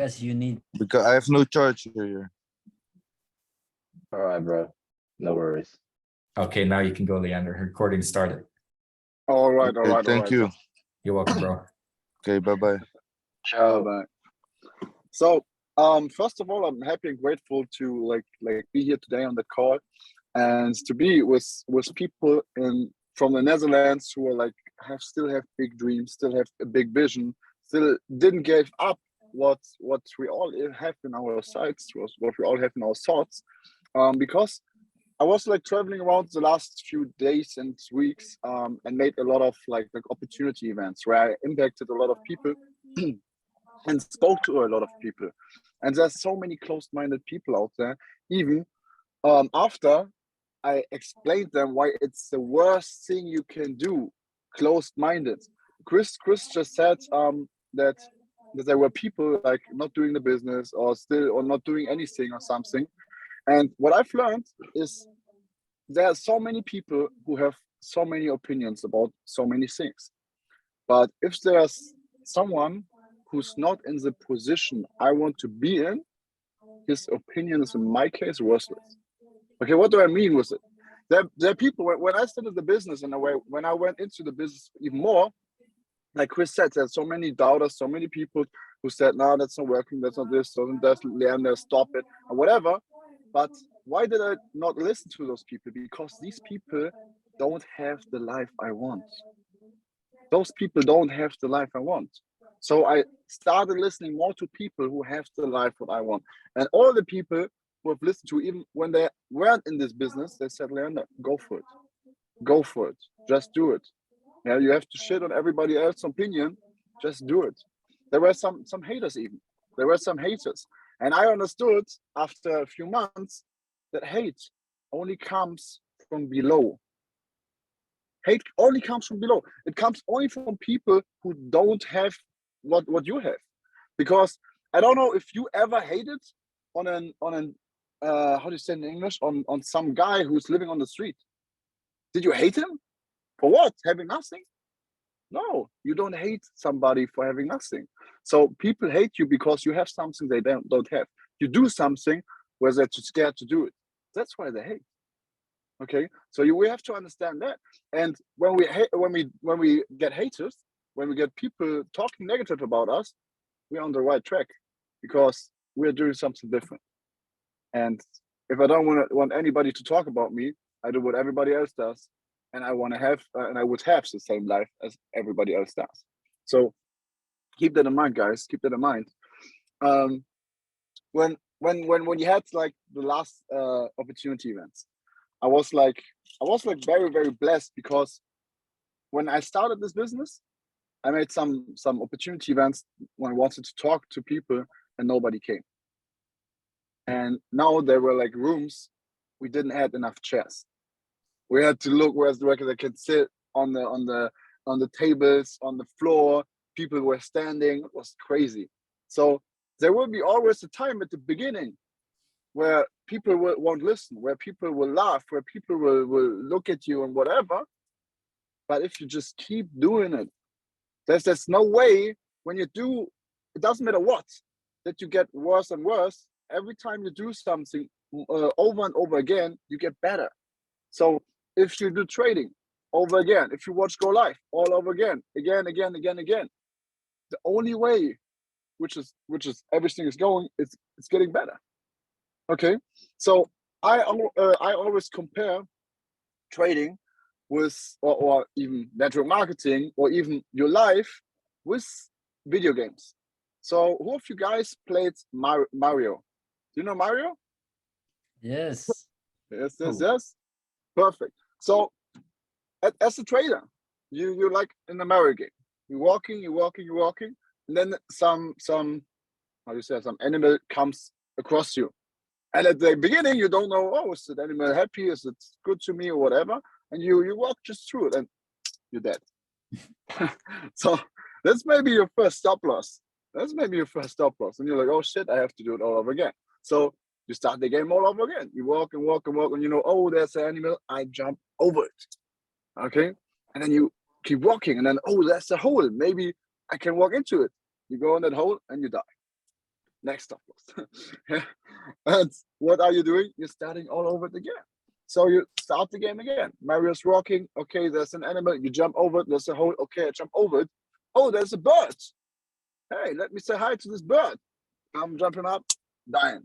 Because you need. Because I have no charge here. All right, bro. No worries. Okay, now you can go, Leander. Recording started. All right, all Okay, right, all thank right. you. You're welcome, bro. Okay, bye-bye. Ciao. Bye-bye. So, first of all, I'm happy and grateful to like be here today on the call, and to be with people from the Netherlands who are like still have big dreams, still have a big vision, still didn't give up what we all have in our sights, what we all have in our thoughts, because I was like traveling around the last few days and weeks, and made a lot of like opportunity events where I impacted a lot of people and spoke to a lot of people. And there's so many closed-minded people out there. Even after I explained them why it's the worst thing you can do, closed-minded. Chris just said that there were people like not doing the business or not doing anything or something. And what I've learned is there are so many people who have so many opinions about so many things. But if there's someone who's not in the position I want to be in, his opinion is in my case worthless. Okay, what do I mean with it? There are people, when I started the business in a way, when I went into the business even more, like Chris said, there's so many doubters, so many people who said, no, that's not working, that's not this, doesn't that, Leander, stop it, or whatever. But why did I not listen to those people? Because these people don't have the life I want. Those people don't have the life I want. So I started listening more to people who have the life what I want. And all the people who have listened to, even when they weren't in this business, they said, Leander, go for it. Go for it. Just do it. Yeah, you have to shit on everybody else's opinion. Just do it. There were some haters even. There were some haters. And I understood after a few months that hate only comes from below. Hate only comes from below. It comes only from people who don't have what you have. Because I don't know if you ever hated on an how do you say in English, on some guy who's living on the street. Did you hate him? For what? Having nothing? No, you don't hate somebody for having nothing. So people hate you because you have something they don't have. You do something where they're too scared to do it. That's why they hate. Okay, so we have to understand that. And when we get haters, when we get people talking negative about us, we're on the right track because we're doing something different. And if I don't want anybody to talk about me, I do what everybody else does, and I want to have and I would have the same life as everybody else does. So keep that in mind, guys. Keep that in mind. When you had like the last opportunity events, I was like very, very blessed because when I started this business, I made some opportunity events when I wanted to talk to people and nobody came. And now there were like rooms we didn't have enough chairs. We had to look where they could sit on the tables, on the floor. People were standing. It was crazy. So there will be always a time at the beginning where people won't listen, where people will laugh, where people will look at you and whatever. But if you just keep doing it, there's no way when you do, it doesn't matter what, that you get worse and worse. Every time you do something over and over again, you get better. So if you do trading over again, if you watch Go Live all over again, the only way, which is everything is going, it's getting better. Okay, so I always compare trading with or even network marketing or even your life with video games. So who of you guys played Mario? Do you know Mario? Yes. Yes. Perfect. So as a trader, you're like in a Mario game. You're walking, and then some how do you say, some animal comes across you. And at the beginning, you don't know, oh, is the animal happy? Is it good to me or whatever? And you walk just through it and you're dead. So that's maybe your first stop loss. And you're like, oh shit, I have to do it all over again. So you start the game all over again. You walk and walk, and you know, oh, there's an animal. I jump over it. Okay. And then you keep walking, and then, oh, that's a hole. Maybe I can walk into it. You go in that hole and you die. next stop loss. Yeah. And what are you doing? You're starting all over it again. So you start the game again. Mario's walking. Okay, there's an animal. You jump over it. There's a hole. Okay, I jump over it. Oh, there's a bird. Hey, let me say hi to this bird. I'm jumping up, dying.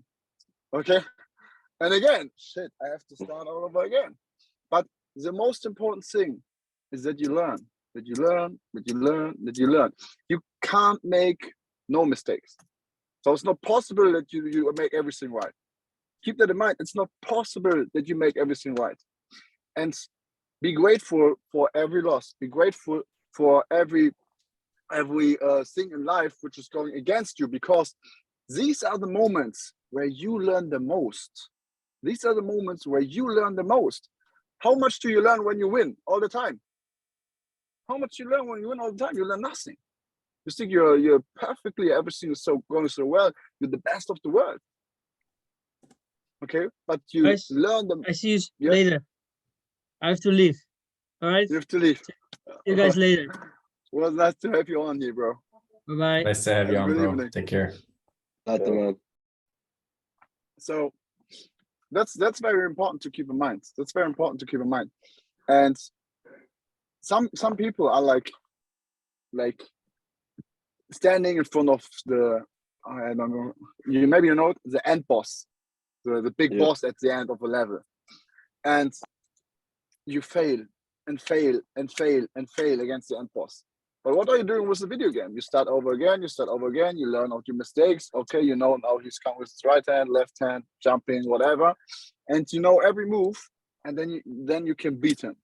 Okay. And again, shit, I have to start all over again. But the most important thing is that you learn, that you learn, that you learn, that you learn. You can't make no mistakes. So it's not possible that you make everything right. Keep that in mind. It's not possible that you make everything right. And be grateful for every loss. Be grateful for every thing in life which is going against you, because these are the moments where you learn the most. These are the moments where you learn the most. How much do you learn when you win? All the time. How much you learn when you win all the time? You learn nothing. You think you're perfectly, everything is so going so well. You're the best of the world. Okay, but you Guys, learn them. I see you Yeah. later. I have to leave. All right. You have to leave. See you guys later. Well, nice to have you on here, bro. Bye bye. Nice to have you Have a on, good bro. evening. Take care. Not the man. So that's very important to keep in mind. That's very important to keep in mind. And some people are like standing in front of the, I don't know, maybe you know it, the end boss, the big Yeah. boss at the end of a level, and you fail and fail and fail and fail against the end boss. But what are you doing with the video game? You start over again, you start over again, you learn out your mistakes. Okay, you know now he's coming with his right hand, left hand, jumping, whatever. And you know every move, and then you can beat him.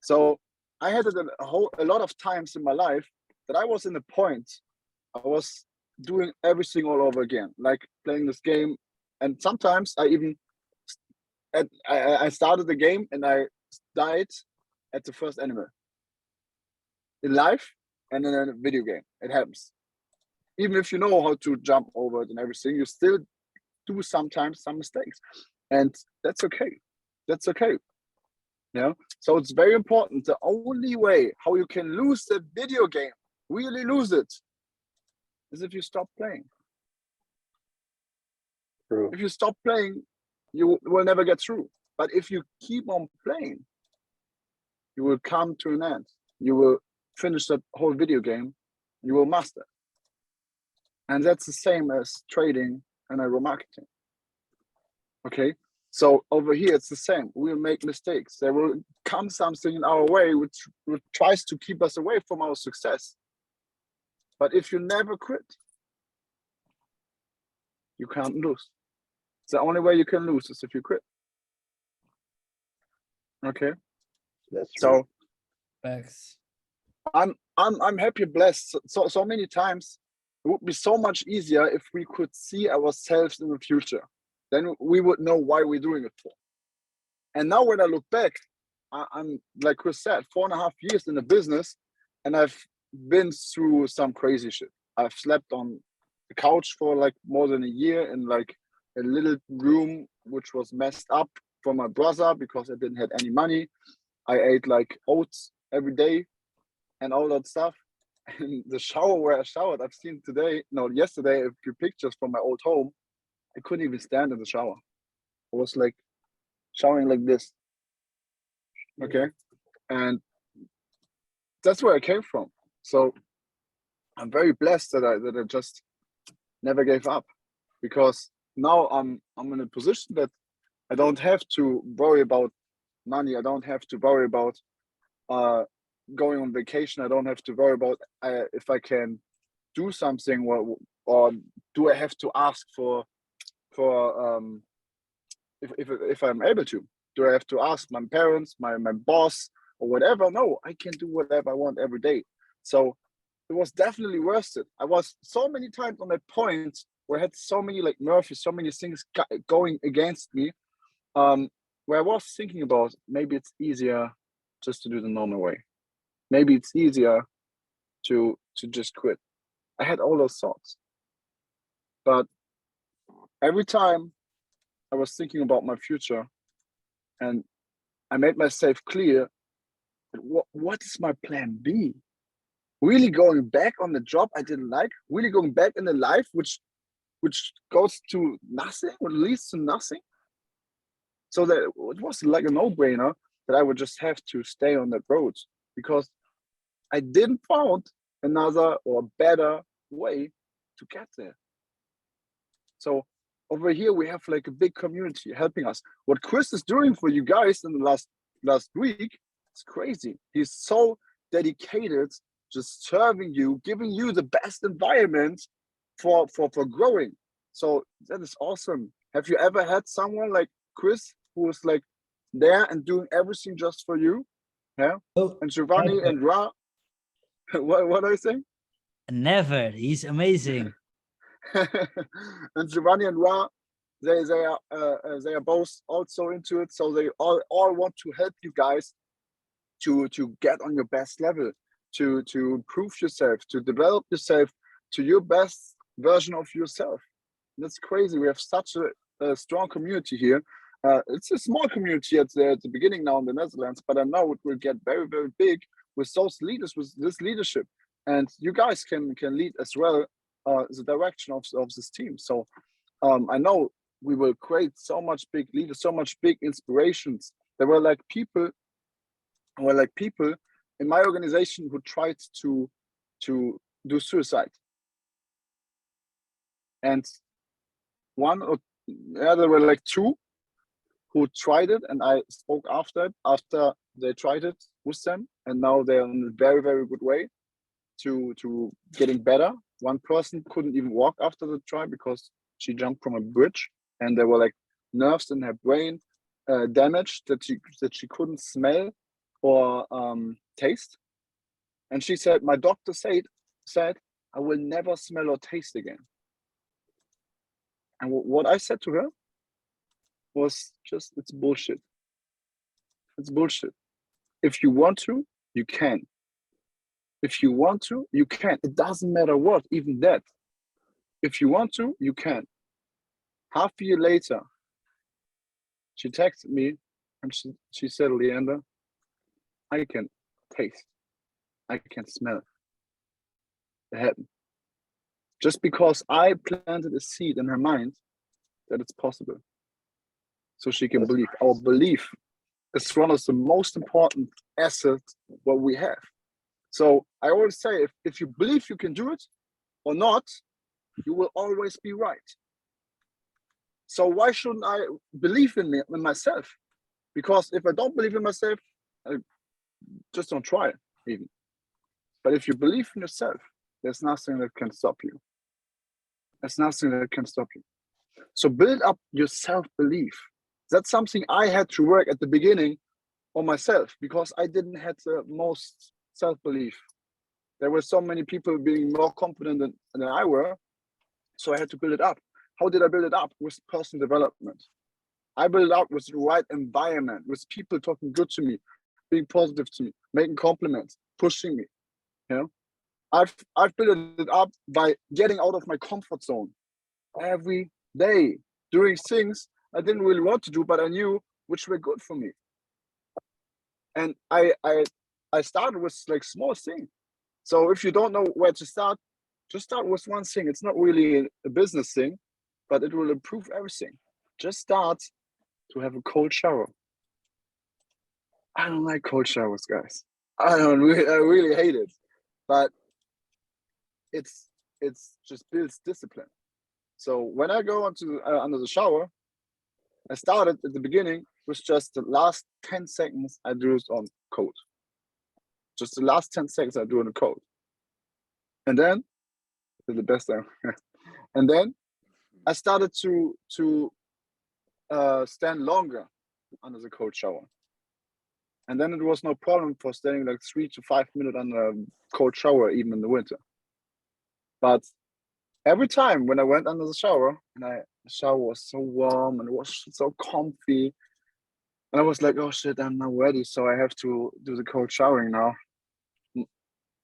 So I had it a lot of times in my life that I was in a point, I was doing everything all over again, like playing this game. And sometimes I even, I started the game and I died at the first animal. In life and in a video game, it happens. Even if you know how to jump over it and everything, you still do sometimes some mistakes, and that's okay. That's okay. Yeah. So it's very important. The only way how you can lose the video game, really lose it, is if you stop playing. True. If you stop playing, you will never get through. But if you keep on playing, you will come to an end. You will finish that whole video game. You will master. And that's the same as trading and marketing. Okay. So over here, it's the same. We'll make mistakes. There will come something in our way which tries to keep us away from our success. But if you never quit, you can't lose. The only way you can lose is if you quit. Okay. That's true. So Facts. I'm happy, blessed. So many times it would be so much easier if we could see ourselves in the future. Then we would know why we're doing it for. And now when I look back, I'm like Chris said, 4.5 years in the business, and I've been through some crazy shit. I've slept on the couch for like more than a year in like a little room which was messed up for my brother because I didn't have any money. I ate like oats every day and all that stuff. And the shower where I showered, I've seen yesterday a few pictures from my old home. I couldn't even stand in the shower. I was like showering like this. Okay. And that's where I came from. So I'm very blessed that I just never gave up, because now I'm in a position that I don't have to worry about money. I don't have to worry about going on vacation. I don't have to worry about if I can do something, or do I have to ask for if I'm able to. Do I have to ask my parents, my boss, or whatever? No, I can do whatever I want every day. So it was definitely worth it. I was so many times on that point where I had so many like Murphy, so many things going against me, where I was thinking about maybe it's easier just to do the normal way. Maybe it's easier to just quit. I had all those thoughts. But every time I was thinking about my future, and I made myself clear, what is my plan B? Really going back on the job I didn't like? Really going back in the life which which goes to nothing, or leads to nothing. So that it was like a no-brainer that I would just have to stay on that road because I didn't found another or better way to get there. So over here we have like a big community helping us. What Chris is doing for you guys in the last week, it's crazy. He's so dedicated, just serving you, giving you the best environment for growing. So that is awesome. Have you ever had someone like Chris who was like there and doing everything just for you? Yeah. Oh, And Giovanni never. and Ra, what are you saying? Never. He's amazing. And Giovanni and Ra, they are both also into it. So they all want to help you guys to get on your best level, to improve yourself, to develop yourself to your best version of yourself. That's crazy. We have such a strong community here. It's a small community at the beginning now in the Netherlands, but I know it will get very, very big with those leaders, with this leadership. And you guys can lead as well the direction of this team. So I know we will create so much big leaders, so much big inspirations. There were like people in my organization who tried to do suicide. And there were like two who tried it, and I spoke after they tried it with them, and now they're in a very, very good way to getting better. One person couldn't even walk after the try because she jumped from a bridge, and there were like nerves in her brain damaged that she couldn't smell or taste. And she said, my doctor said I will never smell or taste again. And what I said to her was just, it's bullshit. It's bullshit. If you want to, you can. If you want to, you can. It doesn't matter what, even that. If you want to, you can. Half a year later, she texted me and she said, Leander, I can taste. I can smell it happened. Just because I planted a seed in her mind that it's possible. So she can believe. Our belief is one of the most important assets what we have. So I always say, if you believe you can do it or not, you will always be right. So why shouldn't I believe in myself? Because if I don't believe in myself, I just don't try it even. But if you believe in yourself, there's nothing that can stop you. There's nothing that can stop you. So build up your self-belief. That's something I had to work at the beginning on myself because I didn't have the most self-belief. There were so many people being more confident than I were. So I had to build it up. How did I build it up? With personal development. I built it up with the right environment, with people talking good to me, being positive to me, making compliments, pushing me. You know, I've built it up by getting out of my comfort zone every day, doing things I didn't really want to do, but I knew which were good for me. And I started with like small things. So if you don't know where to start, just start with one thing. It's not really a business thing, but it will improve everything. Just start to have a cold shower. I don't like cold showers, guys. I really hate it, but it's just builds discipline. So when I go under the shower, I started at the beginning with just the last 10 seconds I do it on cold. Just the last 10 seconds I do it on cold. And then, the best time. And then I started to stand longer under the cold shower. And then it was no problem for standing like 3 to 5 minutes under a cold shower, even in the winter. But every time when I went under the shower, and the shower was so warm and it was so comfy, and I was like, oh shit, I'm not ready, so I have to do the cold showering now.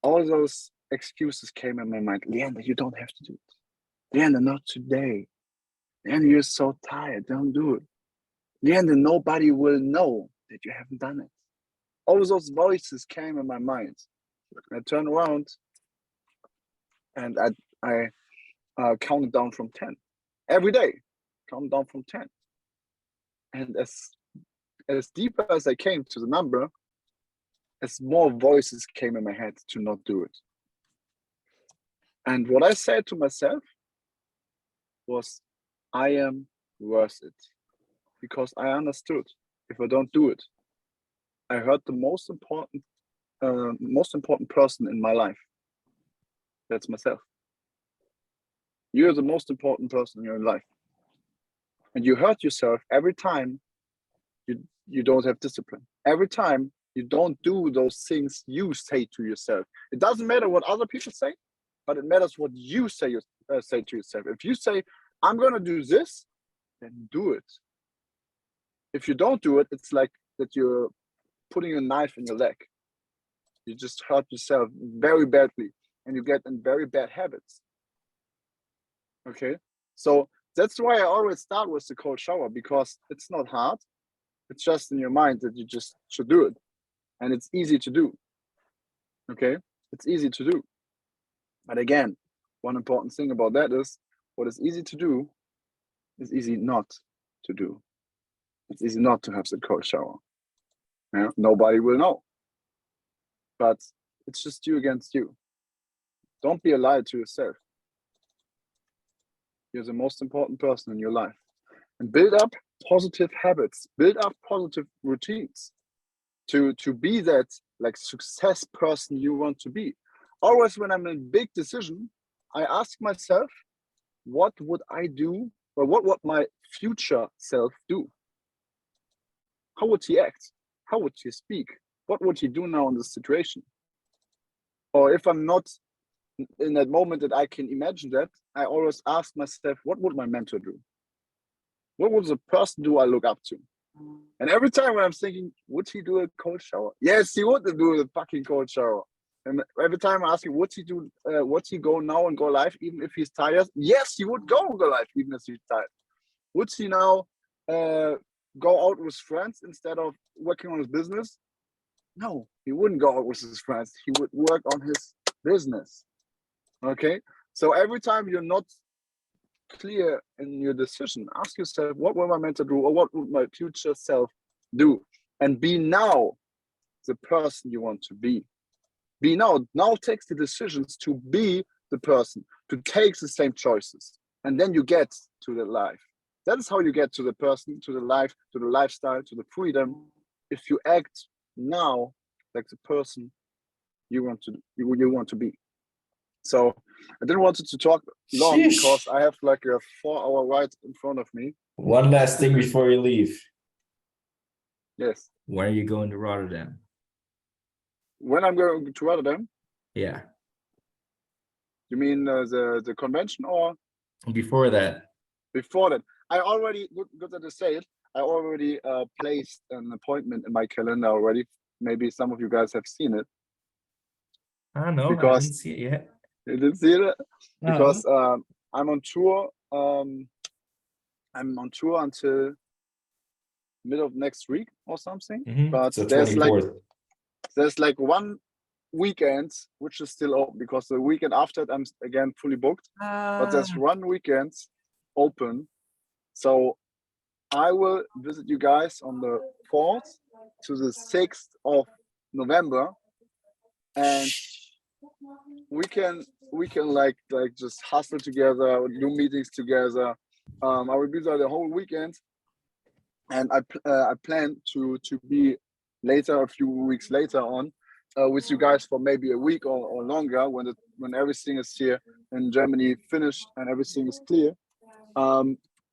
All those excuses came in my mind. Leander, you don't have to do it. Leander, not today. Leander, you're so tired, don't do it. Leander, nobody will know that you haven't done it. All those voices came in my mind. I turned around and I counted down from 10. every day, count down from 10. And as deeper as I came to the number, as more voices came in my head to not do it. And what I said to myself was, I am worth it. Because I understood, if I don't do it, I hurt the most important person in my life. That's myself. You're the most important person in your life. And you hurt yourself every time you don't have discipline. Every time you don't do those things you say to yourself. It doesn't matter what other people say, but it matters what you say to yourself. If you say, I'm going to do this, then do it. If you don't do it, it's like that you're putting a knife in your leg. You just hurt yourself very badly and you get in very bad habits. Okay, so that's why I always start with the cold shower, because it's not hard. It's just in your mind that you just should do it. And it's easy to do. Okay, it's easy to do. But again, one important thing about that is what is easy to do is easy not to do. It's easy not to have the cold shower. Yeah? Nobody will know. But it's just you against you. Don't be a liar to yourself. You're the most important person in your life. And build up positive habits, build up positive routines to be that like success person you want to be. Always when I'm in a big decision, I ask myself, what would I do, or what would my future self do? How would he act? How would he speak? What would he do now in this situation? Or if I'm not in that moment that I can imagine that, I always ask myself, what would my mentor do? What would the person do I look up to? And every time when I'm thinking, would he do a cold shower? Yes, he would do a fucking cold shower. And every time I ask him, would he do, would he go now and go live even if he's tired? Yes, he would go live even if he's tired. Would he now go out with friends instead of working on his business? No, he wouldn't go out with his friends. He would work on his business. Okay, so every time you're not clear in your decision, ask yourself, what will my mentor do, or what would my future self do? And be now the person you want to be. Be now takes the decisions to be the person, to take the same choices. And then you get to the life. That is how you get to the person, to the life, to the lifestyle, to the freedom. If you act now like the person you want to be. So I didn't want to talk long Sheesh. because I have like a 4-hour ride in front of me. One last thing before you leave. Yes. When are you going to Rotterdam? When I'm going to Rotterdam, Yeah. you mean the convention or Before that. before that? I already, good that you say it, I already placed an appointment in my calendar already. Maybe some of you guys have seen it. I don't know. I Because- didn't see it yet. You didn't see it? No. Because I'm on tour. I'm on tour until middle of next week or something. Mhm. But So there's 24th. like one weekend which is still open, because the weekend after it I'm again fully booked. But there's one weekend open. So I will visit you guys on the 4th to the 6th of November. And we can like just hustle together, do meetings together. I will be there the whole weekend, and I plan to be later, a few weeks later on, with you guys for maybe a week or longer when everything is here in Germany finished and everything is clear.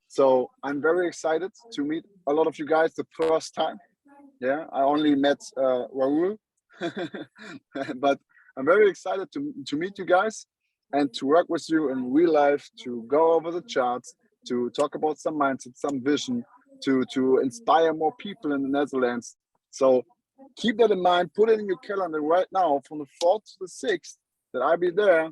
So I'm very excited to meet a lot of you guys the first time. Yeah, I only met Raul, but I'm very excited to meet you guys and to work with you in real life, to go over the charts, to talk about some mindset, some vision, to inspire more people in the Netherlands. So keep that in mind, put it in your calendar right now from the 4th to the 6th that I'll be there,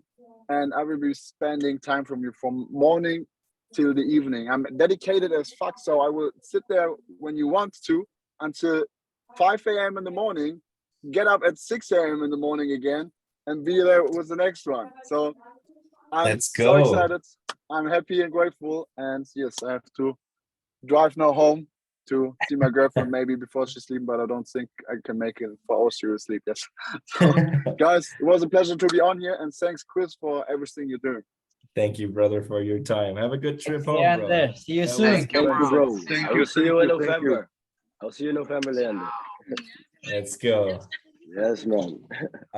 and I will be spending time from you from morning till the evening. I'm dedicated as fuck, so I will sit there when you want to until 5 a.m. in the morning, get up at 6 a.m. in the morning again, and be there with the next one. So I'm Let's so go. excited. I'm happy and grateful. And yes, I have to drive now home to see my girlfriend maybe before she's sleeping, but I don't think I can make it for our serious sleep. Yes. So, guys, it was a pleasure to be on here, and thanks, Chris, for everything you're doing. Thank you, brother, for your time. Have a good trip home, Yeah, brother. Ander. See you That soon. was Thank you, great. bro. Thank I you, will see thank you in you, thank you. November. I'll see you in November, Leander. Let's go. Yes, man.